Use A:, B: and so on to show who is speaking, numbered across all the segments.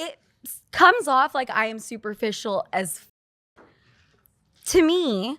A: it comes off like I am superficial as to me,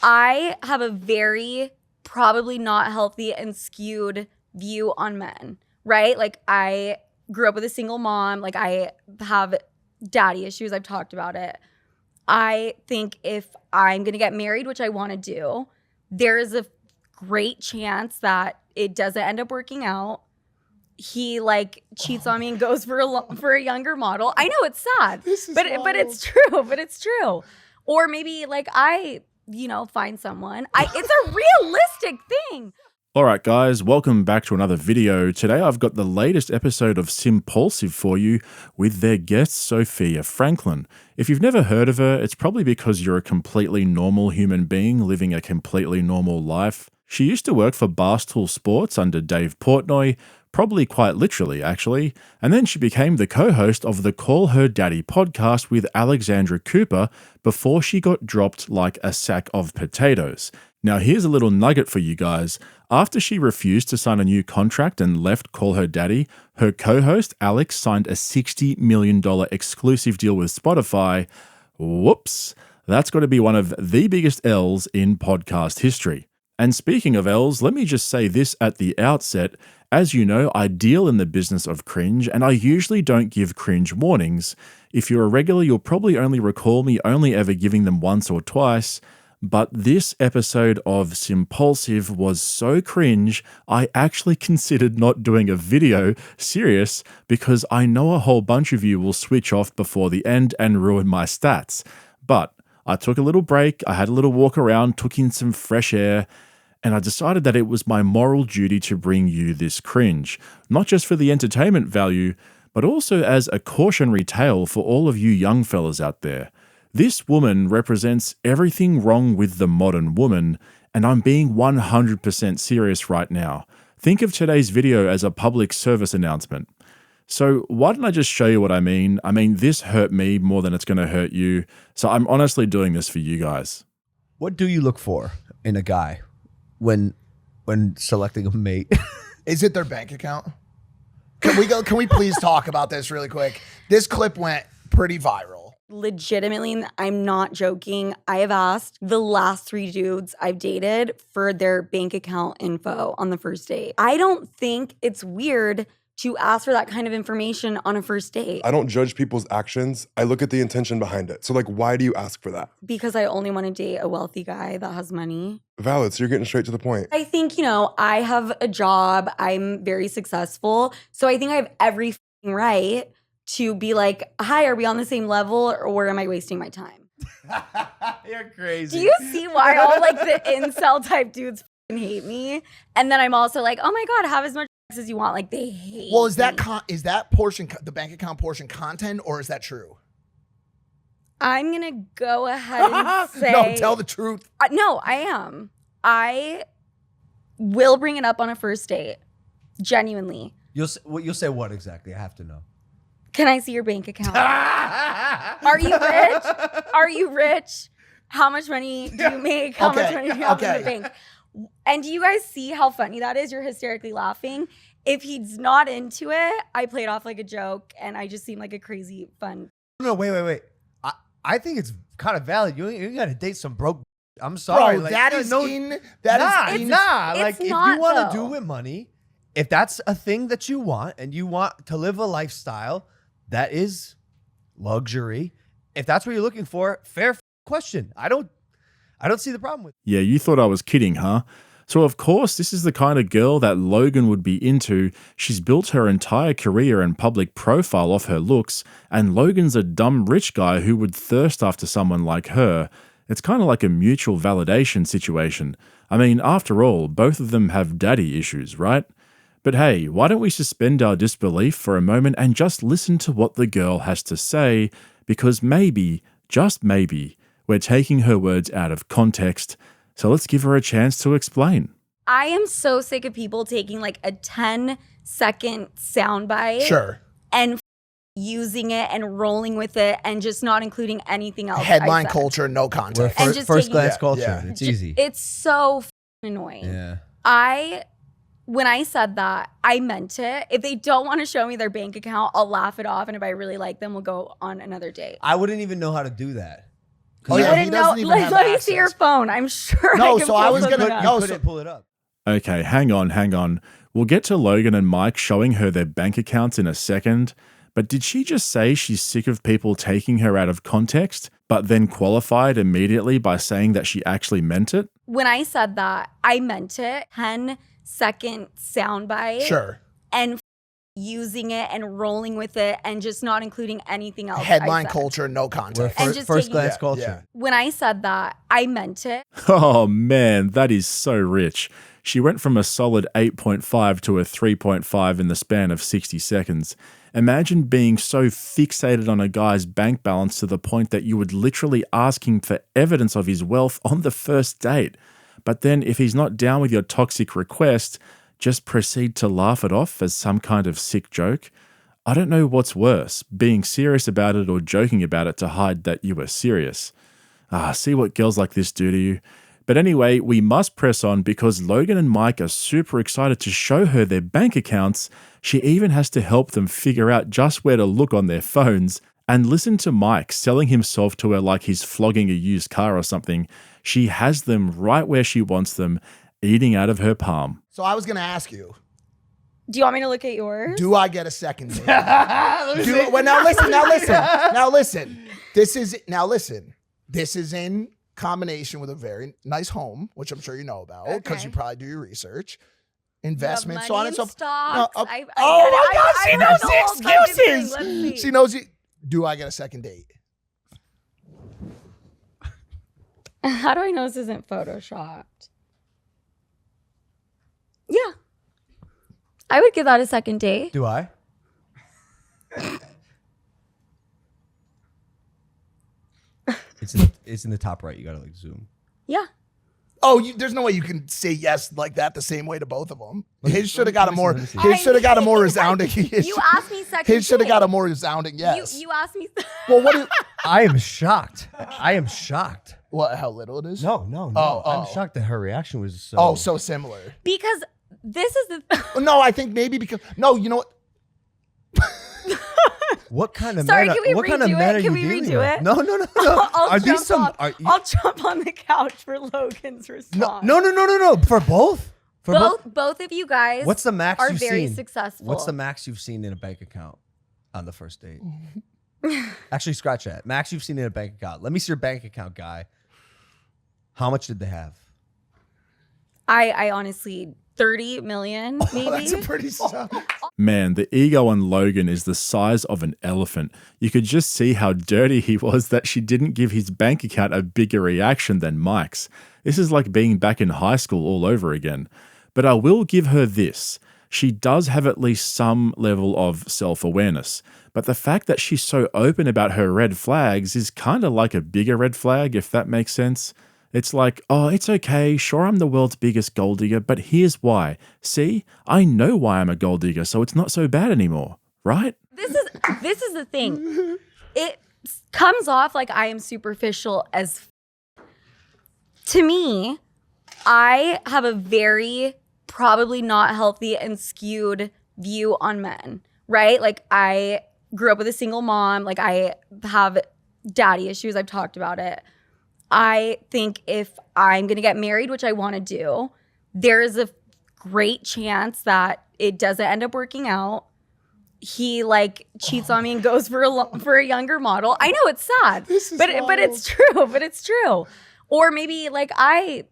A: I have a very probably not healthy and skewed view on men, right? Like I grew up with a single mom. Like I have daddy issues. I've talked about it. I think if I'm going to get married, which I want to do, there is a great chance that it doesn't end up working out. He like cheats on me and goes for a younger model. I know it's sad, but it's true. But it's true. Or maybe like I, find someone. It's a realistic thing.
B: All right, guys, welcome back to another video. Today I've got the latest episode of Impaulsive for you with their guest, Sofia Franklyn. If you've never heard of her, it's probably because you're a completely normal human being living a completely normal life. She used to work for Barstool Sports under Dave Portnoy, probably quite literally, actually, and then she became the co-host of the Call Her Daddy podcast with Alexandra Cooper before she got dropped like a sack of potatoes. Now, here's a little nugget for you guys. After she refused to sign a new contract and left Call Her Daddy, her co-host Alex signed a $60 million exclusive deal with Spotify. Whoops, that's got to be one of the biggest L's in podcast history. And speaking of L's, let me just say this at the outset. As you know, I deal in the business of cringe, and I usually don't give cringe warnings. If you're a regular, you'll probably only recall me only ever giving them once or twice. But this episode of Impaulsive was so cringe, I actually considered not doing a video, serious, because I know a whole bunch of you will switch off before the end and ruin my stats. But I took a little break, I had a little walk around, took in some fresh air, and I decided that it was my moral duty to bring you this cringe, not just for the entertainment value, but also as a cautionary tale for all of you young fellas out there. This woman represents everything wrong with the modern woman, and I'm being 100% serious right now. Think of today's video as a public service announcement. So why don't I just show you what I mean? I mean, this hurt me more than it's going to hurt you, so I'm honestly doing this for you guys.
C: What do you look for in a guy when selecting a mate?
D: Is it their bank account? Can we please talk about this really quick? This clip went pretty viral.
A: Legitimately, I'm not joking. I have asked the last 3 dudes I've dated for their bank account info on the first date. I don't think it's weird to ask for that kind of information on a first date.
E: I don't judge people's actions. I look at the intention behind it. So like, why do you ask for that?
A: Because I only want to date a wealthy guy that has money.
E: Valid, so you're getting straight to the point.
A: I think, I have a job. I'm very successful. So I think I have every right to be like, hi, are we on the same level or am I wasting my time?
C: You're crazy.
A: Do you see why all like the incel type dudes hate me? And then I'm also like, oh my God, have as much as you want. Like they hate
D: Well, is
A: me.
D: that portion, the bank account portion, content, or is that true?
A: I'm going to go ahead and say.
D: No, tell the truth.
A: No, I am. I will bring it up on a first date. Genuinely.
C: You'll say what exactly? I have to know.
A: Can I see your bank account? Are you rich? Are you rich? How much money do you make? How much money do you have in the bank? And do you guys see how funny that is? You're hysterically laughing. If he's not into it, I play it off like a joke and I just seem like a crazy fun.
C: No, wait. I think it's kind of valid. You got to date some broke. I'm sorry.
D: Bro,
C: like,
D: that is in. That is in.
C: Nah.
A: It's
C: Like if you
A: not,
C: want to
A: though.
C: do with money, if that's a thing that you want and you want to live a lifestyle that is luxury, if that's what you're looking for, fair question. I don't see the problem with it.
B: Yeah, you thought I was kidding, huh? So of course, this is the kind of girl that Logan would be into. She's built her entire career and public profile off her looks, and Logan's a dumb rich guy who would thirst after someone like her. It's kind of like a mutual validation situation. I mean, after all, both of them have daddy issues, right? But hey, why don't we suspend our disbelief for a moment and just listen to what the girl has to say, because maybe, just maybe, we're taking her words out of context. So let's give her a chance to explain.
A: I am so sick of people taking like a 10-second soundbite.
D: Sure.
A: And using it and rolling with it and just not including anything else.
D: Headline culture, no context.
A: And just
C: First glance
D: Yeah,
C: culture.
D: yeah.
C: It's easy.
A: It's so annoying.
C: Yeah.
A: I when I said that, I meant it. If they don't want to show me their bank account, I'll laugh it off. And if I really like them, we'll go on another date.
C: I wouldn't even know how to do that.
D: Oh,
A: You
D: yeah,
A: wouldn't
D: he doesn't even have
A: let me see your
D: access.
A: phone. I'm sure.
D: No,
A: I can
D: so I
A: pull
D: was
A: something
D: gonna-
A: up.
D: no,
C: I
D: so-
C: couldn't pull it up.
B: Okay, hang on. We'll get to Logan and Mike showing her their bank accounts in a second. But did she just say she's sick of people taking her out of context, but then qualified immediately by saying that she actually meant it?
A: When I said that, I meant it. 10-second soundbite.
D: Sure.
A: And using it and rolling with it and just not including anything else. I
D: Headline
A: said.
D: culture, no
C: We're
D: context.
A: And
C: first,
A: just
C: first
A: taking-
C: glance
D: Yeah,
C: culture.
D: yeah.
A: When I said that, I meant it.
B: Oh man, that is so rich. She went from a solid 8.5 to a 3.5 in the span of 60 seconds. Imagine being so fixated on a guy's bank balance to the point that you would literally ask him for evidence of his wealth on the first date. But then if he's not down with your toxic request, just proceed to laugh it off as some kind of sick joke. I don't know what's worse, being serious about it or joking about it to hide that you were serious. See what girls like this do to you. But anyway, we must press on because Logan and Mike are super excited to show her their bank accounts. She even has to help them figure out just where to look on their phones. And listen to Mike selling himself to her like he's flogging a used car or something. She has them right where she wants them, eating out of her palm.
D: So I was going to ask you,
A: Do you want me to look at yours?
D: do I get a second date? Well, now listen. This is in combination with a very nice home, which I'm sure you know about because you probably do your research. Investment, so on and so forth.
A: Stocks.
D: No,
A: I
D: oh my God,
A: I
D: she
A: know
D: knows
A: the
D: the
A: whole fucking thing.
D: excuses.
A: Let's see.
D: She knows you. Do I get a second date?
A: How do I know this isn't photoshopped? Yeah. I would give that a second date.
C: Do I? It's in the top right. You gotta like zoom.
A: Yeah.
D: Oh, there's no way you can say yes like that the same way to both of them. His should have got a more.
C: let me see.
D: His should have got a more resounding.
A: You asked me second
D: His should have
A: date.
D: got a more resounding yes.
A: You asked me.
D: Well, what? Is,
C: I am shocked. I am shocked.
D: what? How little it is?
C: No.
D: Oh.
C: I'm shocked that her reaction was so.
D: Oh, so similar.
A: Because this is the.
D: No, I think maybe because no. You know what?
C: What kind of
A: Sorry,
C: men?
A: can we
C: What kind of
A: redo
C: men
A: it?
C: are
A: Can
C: you
A: we
C: dealing
A: redo
C: with?
A: it?
C: No.
A: I'll
C: Are
A: jump
C: these some?
A: off.
C: Are you,
A: I'll jump on the couch for Logan's response.
C: no. For both. For
A: Both of you guys.
C: What's the max
A: are
C: you've
A: very
C: seen?
A: successful.
C: What's the max you've seen in a bank account on the first date? Actually, scratch that. Max you've seen in a bank account. Let me see your bank account, guy. How much did they have?
A: I honestly 30 million maybe.
D: That's a pretty.
B: Man, the ego on Logan is the size of an elephant. You could just see how dirty he was that she didn't give his bank account a bigger reaction than Mike's. This is like being back in high school all over again. But I will give her this. She does have at least some level of self-awareness. But the fact that she's so open about her red flags is kind of like a bigger red flag, if that makes sense. It's like, oh, it's okay. Sure, I'm the world's biggest gold digger, but here's why. See, I know why I'm a gold digger, so it's not so bad anymore, right?
A: This is the thing. It comes off like I am superficial as to me, I have a very probably not healthy and skewed view on men, right? Like I grew up with a single mom, like I have daddy issues, I've talked about it. I think if I'm going to get married, which I want to do, there is a great chance that it doesn't end up working out. He like cheats on me and goes for a younger model. I know it's sad, but it's true. But it's true. Or maybe like I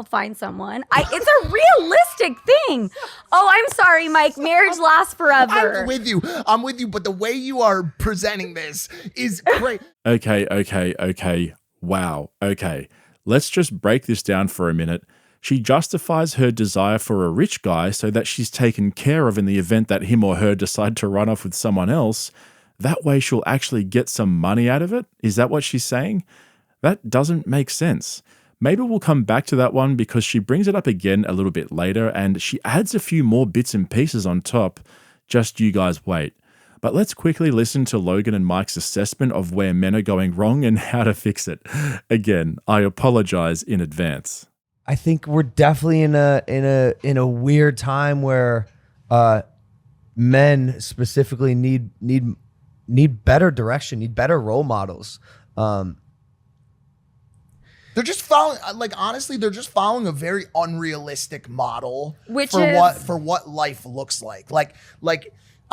A: find someone. It's a realistic thing. Oh, I'm sorry, Mike. Marriage lasts forever.
D: I'm with you. But the way you are presenting this is great.
B: Okay. Wow. Okay. Let's just break this down for a minute. She justifies her desire for a rich guy so that she's taken care of in the event that him or her decide to run off with someone else. That way she'll actually get some money out of it? Is that what she's saying? That doesn't make sense. Maybe we'll come back to that one because she brings it up again a little bit later and she adds a few more bits and pieces on top. Just you guys wait. But let's quickly listen to Logan and Mike's assessment of where men are going wrong and how to fix it. Again, I apologize in advance.
C: I think we're definitely in a weird time where men specifically need better direction, need better role models.
D: They're just following, like, honestly, they're just following a very unrealistic model
A: Which
D: for
A: is-
D: what life looks like.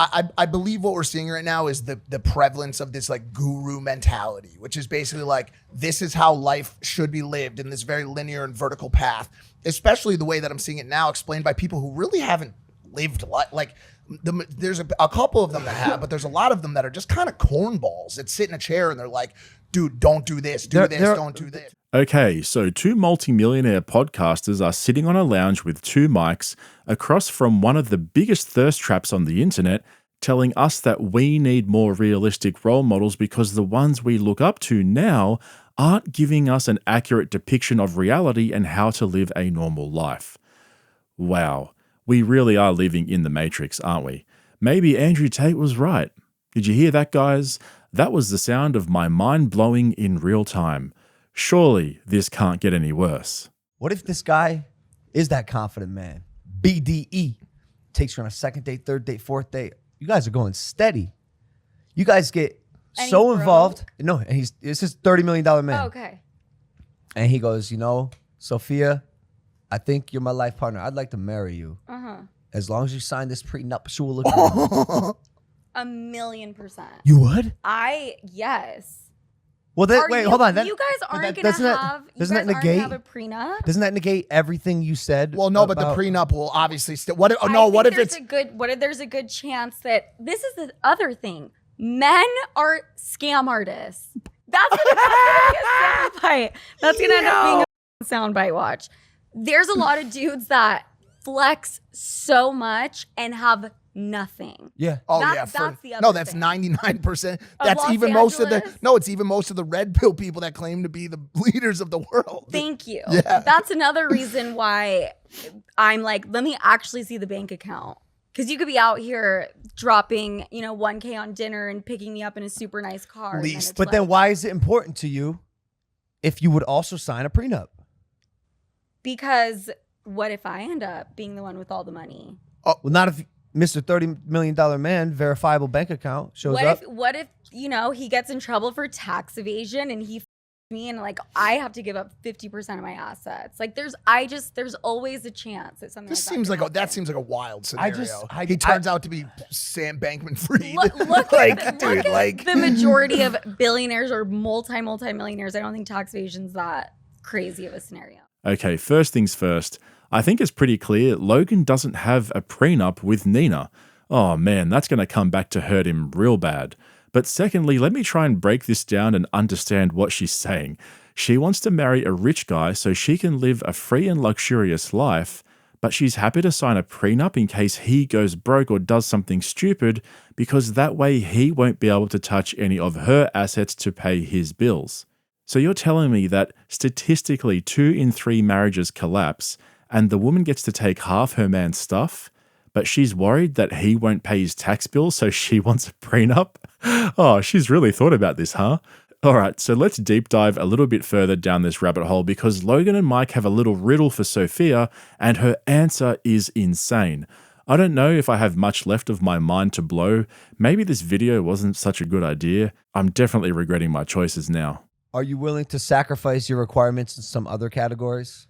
D: I believe what we're seeing right now is the prevalence of this like guru mentality, which is basically like, this is how life should be lived in this very linear and vertical path, especially the way that I'm seeing it now explained by people who really haven't lived life. Like, there's a couple of them that have, but there's a lot of them that are just kind of cornballs that sit in a chair and they're like, dude, don't do this, don't do this.
B: Okay, so two multimillionaire podcasters are sitting on a lounge with two mics across from one of the biggest thirst traps on the internet, telling us that we need more realistic role models because the ones we look up to now aren't giving us an accurate depiction of reality and how to live a normal life. Wow, we really are living in the Matrix, aren't we? Maybe Andrew Tate was right. Did you hear that, guys? That was the sound of my mind blowing in real time. Surely this can't get any worse.
C: What if this guy is that confident man? BDE takes you on a second date, third date, fourth date. You guys are going steady. You guys get
A: And
C: so
A: he's
C: involved. No, and this is $30 million man.
A: Oh, okay.
C: And he goes, Sophia, I think you're my life partner. I'd like to marry you. As long as you sign this prenuptial agreement.
A: 1,000,000%.
C: You would?
A: Yes.
C: Well, wait, hold on.
A: You guys aren't going to have. You guys aren't gonna have a prenup.
C: Doesn't that negate everything you said?
D: Well, no, but the prenup will obviously still. What if
A: there's a good chance that this is the other thing. Men are scam artists. That's gonna be a soundbite. That's gonna end up being a soundbite. Watch. There's a lot of dudes that flex so much and have nothing.
C: Yeah.
D: Oh,
A: That's
D: yeah.
A: the other
D: No, that's
A: thing.
D: 99%. That's
A: Los
D: even most of the.
A: Angeles?
D: No, it's even most of the red pill people that claim to be the leaders of the world.
A: Thank you.
D: Yeah.
A: That's another reason why I'm like, let me actually see the bank account. Because you could be out here dropping, $1K on dinner and picking me up in a super nice car. and
D: Least.
A: it's
C: But then why is it important to you if you would also sign a prenup?
A: Because what if I end up being the one with all the money?
C: Well, not if Mr. $30 million man, verifiable bank account shows up.
A: What if he gets in trouble for tax evasion and he f- me and like I have to give up 50% of my assets? Like there's always a chance that something
D: This
A: like
D: seems
A: that
D: like that seems like a wild scenario.
C: I-
D: he turns out to be Sam Bankman-Fried.
A: Look
D: like,
A: at
D: dude, like
A: the majority of billionaires or multi-millionaires. I don't think tax evasion's that crazy of a scenario.
B: Okay, first things first. I think it's pretty clear Logan doesn't have a prenup with Nina. Oh man, that's going to come back to hurt him real bad. But secondly, let me try and break this down and understand what she's saying. She wants to marry a rich guy so she can live a free and luxurious life, but she's happy to sign a prenup in case he goes broke or does something stupid because that way he won't be able to touch any of her assets to pay his bills. So you're telling me that statistically 2 in 3 marriages collapse and the woman gets to take half her man's stuff, but she's worried that he won't pay his tax bill, so she wants a prenup? Oh, she's really thought about this, huh? All right, so let's deep dive a little bit further down this rabbit hole because Logan and Mike have a little riddle for Sophia, and her answer is insane. I don't know if I have much left of my mind to blow. Maybe this video wasn't such a good idea. I'm definitely regretting my choices now.
C: Are you willing to sacrifice your requirements in some other categories?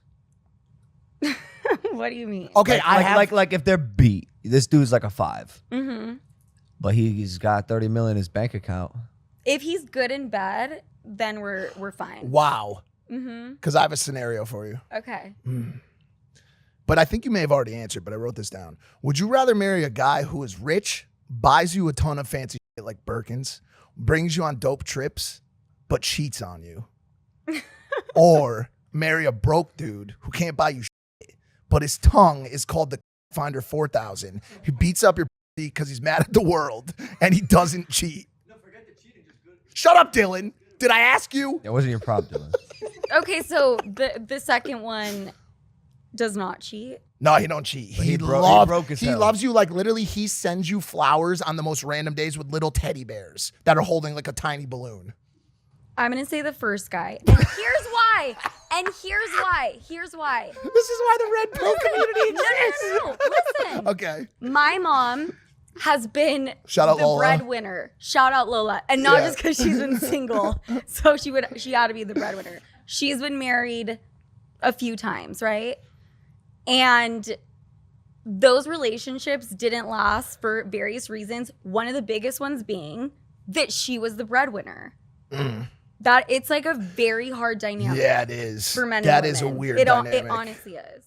A: What do you mean?
D: okay,
C: Like if they're beat, this dude's like a 5,
A: Mm-hmm.
C: but he's got 30 million in his bank account.
A: If he's good in bed, then we're fine.
D: wow.
A: Mm-hmm.
D: Because I have a scenario for you.
A: Okay.
D: But I think you may have already answered, but I wrote this down. Would you rather marry a guy who is rich, buys you a ton of fancy shit like Birkins, brings you on dope trips, but cheats on you? Or marry a broke dude who can't buy you shit, but his tongue is called the Finder 4000. He beats up your because he's mad at the world and he doesn't cheat. No, forget the cheating. Shut up, Dylan. Did I ask you?
C: That wasn't your prompt, Dylan.
A: Okay, so the second one does not cheat.
D: No, he don't cheat.
C: But
D: He
C: broke as hell.
D: loves you like literally. He sends you flowers on the most random days with little teddy bears that are holding like a tiny balloon.
A: I'm going to say the first guy. And here's why. Here's why.
D: This is why the red pill community exists.
A: No. Listen.
D: Okay.
A: My mom has been
D: Shout out
A: the
D: Lola.
A: breadwinner. Shout out Lola. And not
D: Yeah.
A: just because she's been single. So she had to be the breadwinner. She's been married a few times, right? And those relationships didn't last for various reasons. One of the biggest ones being that she was the breadwinner. That it's like a very hard dynamic.
D: Yeah, it is.
A: For men
D: That
A: and
D: is a
A: women.
D: weird
A: It
D: dynamic.
A: honestly is.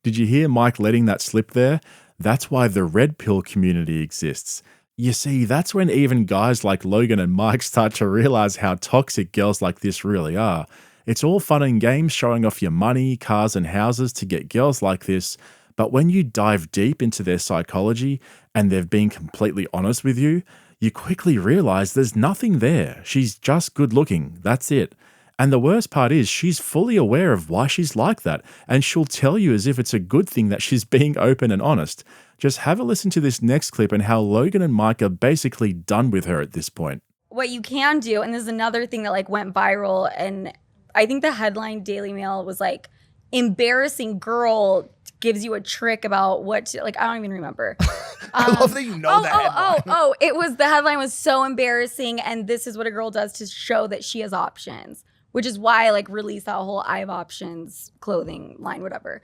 B: Did you hear Mike letting that slip there? That's why the red pill community exists. You see, that's when even guys like Logan and Mike start to realize how toxic girls like this really are. It's all fun and games showing off your money, cars, and houses to get girls like this, but when you dive deep into their psychology and they've been completely honest with you, you quickly realize there's nothing there. She's just good looking. That's it. And the worst part is she's fully aware of why she's like that, and she'll tell you as if it's a good thing that she's being open and honest. Just have a listen to this next clip and how Logan and Mike are basically done with her at this point.
A: What you can do, and this is another thing that like went viral, and I think the headline Daily Mail was like, embarrassing girl gives you a trick about what to, like, I don't even remember.
D: I love that you know that headline.
A: It was, the headline was so embarrassing, and this is what a girl does to show that she has options, which is why I like released that whole I have options clothing line, whatever,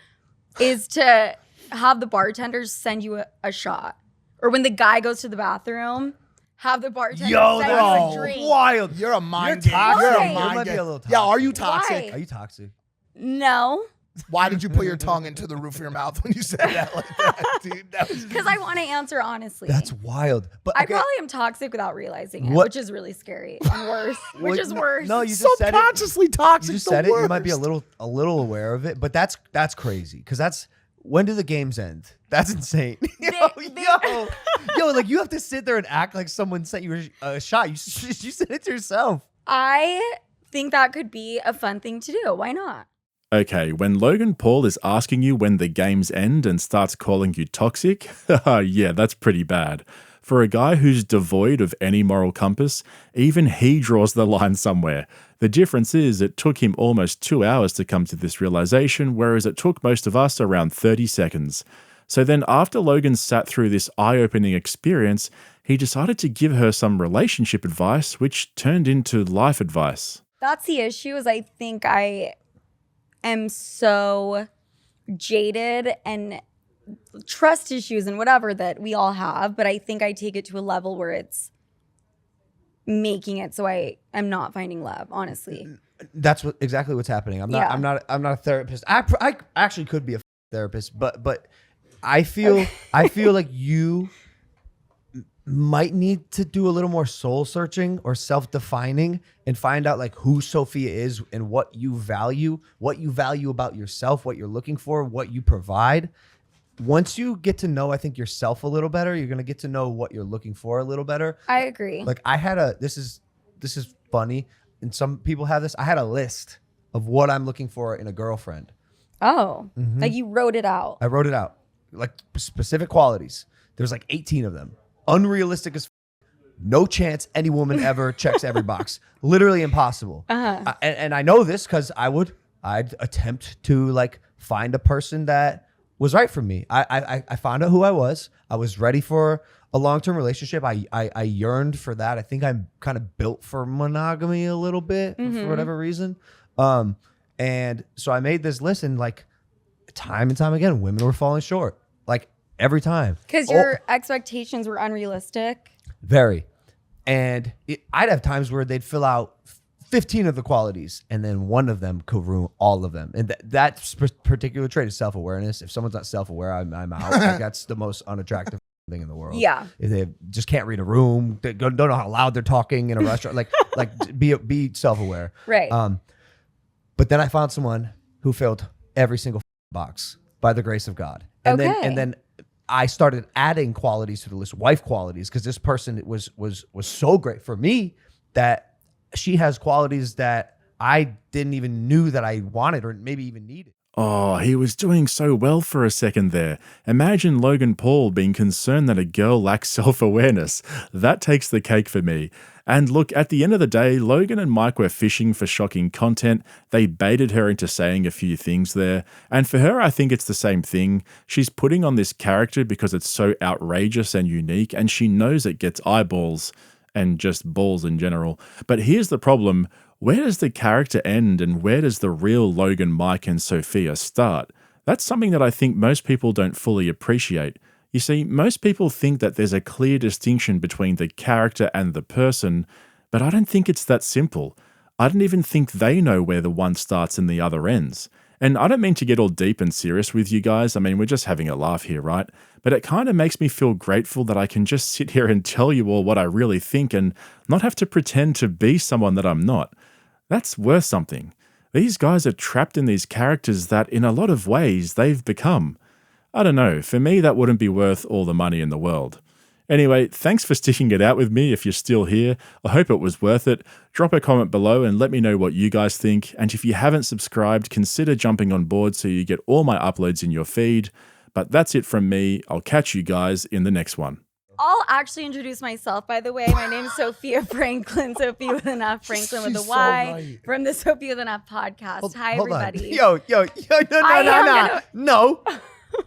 A: is to have the bartenders send you a shot. Or when the guy goes to the bathroom, have the bartender send you a drink.
C: Wild.
D: You're a mind
C: You're
D: game.
C: toxic.
D: You're a
C: You
D: mind
C: might be
D: game.
C: a little
D: Yeah, are you
C: toxic.
D: toxic?
A: Why?
C: Are you toxic?
A: No,
D: Why did you put your tongue into the roof of your mouth when you said that like that, dude? That was
A: because I want to answer honestly.
C: That's wild. But
A: I
C: okay,
A: probably am toxic without realizing it,
C: What-
A: which is really scary and worse. Which is worse.
C: No, you just said it.
D: subconsciously toxic.
C: You just
D: the
C: said it. You might be a
D: worst.
C: little aware of it, but that's crazy because that's when do the games end? That's insane. Yo, like you have to sit there and act like someone sent you a shot. You said it to yourself.
A: I think that could be a fun thing to do. Why not?
B: Okay, when Logan Paul is asking you when the games end and starts calling you toxic, yeah, that's pretty bad. For a guy who's devoid of any moral compass, even he draws the line somewhere. The difference is it took him almost 2 hours to come to this realization, whereas it took most of us around 30 seconds. So then after Logan sat through this eye-opening experience, he decided to give her some relationship advice, which turned into life advice.
A: That's the issue, is I think I am so jaded and trust issues and whatever that we all have, but I think I take it to a level where it's making it so I am not finding love, honestly.
C: That's exactly what's happening. I'm not.
A: Yeah.
C: I'm not a therapist. I actually could be a therapist, but I feel like you might need to do a little more soul searching or self-defining and find out like who Sofia is and what you value about yourself, what you're looking for, what you provide. Once you get to know, I think, yourself a little better, you're gonna get to know what you're looking for a little better.
A: I agree.
C: Like I had this is funny, and some people have this. I had a list of what I'm looking for in a girlfriend.
A: Oh, like you wrote it out.
C: I wrote it out, like specific qualities. There's like 18 of them. Unrealistic as no chance any woman ever checks every box. Literally impossible. And I know this because I'd attempt to like find a person that was right for me. I found out who I was. I was ready for a long-term relationship. I yearned for that. I think I'm kind of built for monogamy a little bit for whatever reason. And so I made this list, and like time and time again, women were falling short. Like every time.
A: Because your expectations were unrealistic.
C: Very. And I'd have times where they'd fill out 15 of the qualities, and then one of them could ruin all of them. And that particular trait is self-awareness. If someone's not self-aware, I'm out. Like, that's the most unattractive thing in the world.
A: Yeah.
C: If they just can't read a room, they don't know how loud they're talking in a restaurant. Like be self-aware.
A: Right.
C: But then I found someone who filled every single box by the grace of God. And then I started adding qualities to the list, wife qualities, because this person was so great for me that she has qualities that I didn't even knew that I wanted or maybe even needed.
B: Oh, he was doing so well for a second there. Imagine Logan Paul being concerned that a girl lacks self-awareness. That takes the cake for me. And look, at the end of the day, Logan and Mike were fishing for shocking content. They baited her into saying a few things there. And for her, I think it's the same thing. She's putting on this character because it's so outrageous and unique, and she knows it gets eyeballs and just balls in general. But here's the problem. Where does the character end and where does the real Logan, Mike, and Sofia start? That's something that I think most people don't fully appreciate. You see, most people think that there's a clear distinction between the character and the person, but I don't think it's that simple. I don't even think they know where the one starts and the other ends. And I don't mean to get all deep and serious with you guys. I mean, we're just having a laugh here, right? But it kind of makes me feel grateful that I can just sit here and tell you all what I really think and not have to pretend to be someone that I'm not. That's worth something. These guys are trapped in these characters that, in a lot of ways, they've become. I don't know, for me that wouldn't be worth all the money in the world. Anyway, thanks for sticking it out with me if you're still here. I hope it was worth it. Drop a comment below and let me know what you guys think. And if you haven't subscribed, consider jumping on board so you get all my uploads in your feed. But that's it from me. I'll catch you guys in the next one.
A: I'll actually introduce myself, by the way. My name is Sofia Franklyn, Sophia with an F, Franklyn with a
D: She's
A: Y,
D: so right.
A: from the Sophia with an F podcast. Hi,
C: Hold on.
A: everybody.
C: Yo,
A: I
C: no.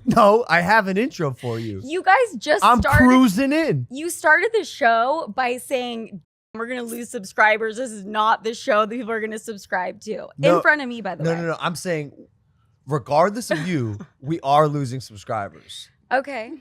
C: No, I have an intro for you.
A: You guys just
C: I'm
A: started.
C: cruising in.
A: You started the show by saying, we're going to lose subscribers. This is not the show that people are going to subscribe to.
C: No,
A: in front of me, by the way.
C: No. I'm saying, regardless of you, we are losing subscribers.
A: Okay.